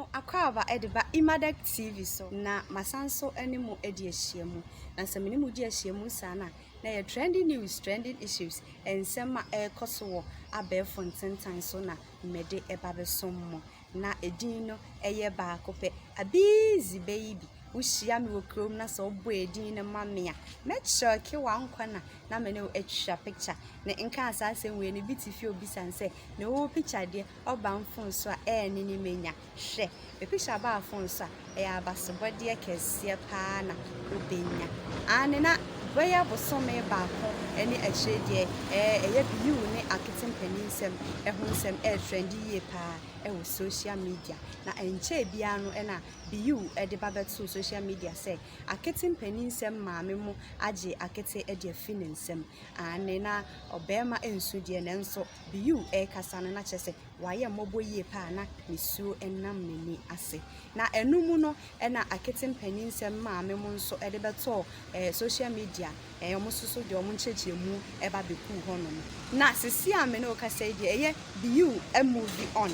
no akwaba ediba Emadek TV so na masanso animu edi ehyiemu na semini mu di ehyiemu sana na ye trending news, trending issues ensema ekoso wo abefo ntentan so na mede eba besommo na edin no eye ba kope abizi baby ushia mi wokrom na so bo edin na mamea make sure ke wankwa na me ne etwa picture na nka asase we ne bitifi obi sanse na wo picture de oba mfon so a ni menya hwe be picture ba afon so a abasebode kese pa na obenya ane na boya bosome ba ko ene ahyede eye biu ne Akete Mpeninsem ehonsem trendy ye pa wo social media na enche bia no na biu de babeto social media say Akete Mpeninsem maame mu age Akete de Mpeninsem ane na obema ensu de ne nso biu kasa no na chese waye mobo ye pa na mesuo enam nani ase na enumu no na Akete Mpeninsem maame mu nso de beto social media omususu de omunchechemu eba beku hono na sisi amene okasa de eye biu movie on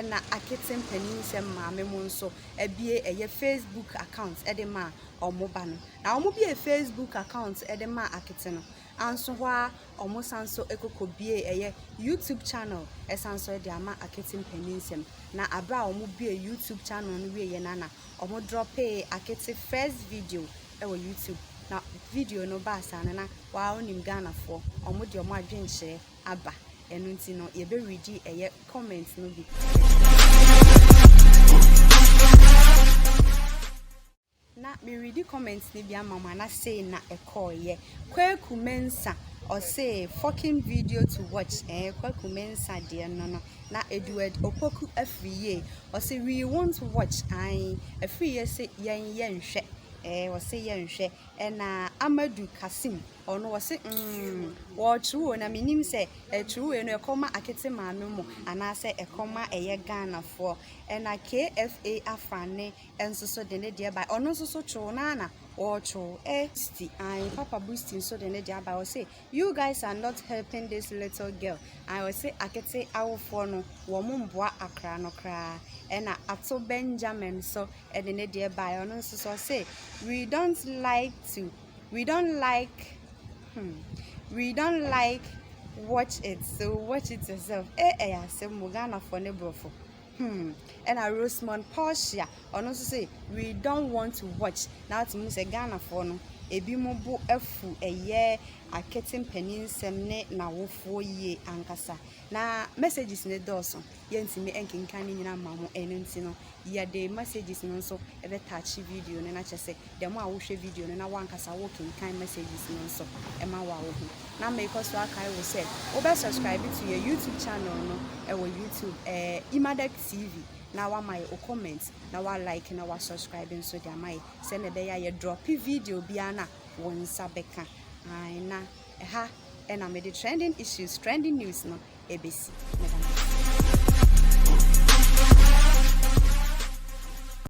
na Akete Mpeninsem maame mu nso ebie eye Facebook account edema omoba no na omobie Facebook account edema Akete no anso hwa omosanso ekokobie eye YouTube channel esanso de ama Akete Mpeninsem na abra omobie YouTube channel no wiye na omo drop Akete first video ewo YouTube na video no ba sana na wa onim Ghana for omo de omo adwenche aba enu nti no ye be read eye comment no bi na me read comments ni bi amama na say na ekoye Kwaku Mensa or say fucking video to watch Kwaku Mensa de no na Edward Opoku afriye or say we want to watch afriye say yen hwe wose yenhwe na Amadu Kasim ono wose wo na minim se truwe no ekoma Akete maame mu anase ekoma eye Ghana for na KFA afane enso so de ne de ba ono so so chu na ocho sti Papa boosting so de ne de ba wose you guys are not helping this little girl I will say Akete awofo no wo mboa akra no kra na ato Benjamin so de ne de ba ono so say we don't like watch it, so watch it yourself. Some Ghana for nebrofo. And a Rosemont Portia or also say we don't want to watch. Now to me say Ghana for no ebimobo efu eye Akete Mpeninsem ne na wo 4 ye ankasa na messages ne doso yentimi enkinkan ni nyina mamo enu nti no ya de messages no so ebe touch video ne na chese de mo a wo hwe video ne na wankasa wo kinkan messages no so e ma wa wo hu na make us akai wo say wo be subscribe to your YouTube channel no e wo YouTube Emadek TV na wa my comment na wa like na wa subscribe so dia mai se ne be ya ye drop video bia na won sabeka na ha and I made trending issues, trending news no ABC.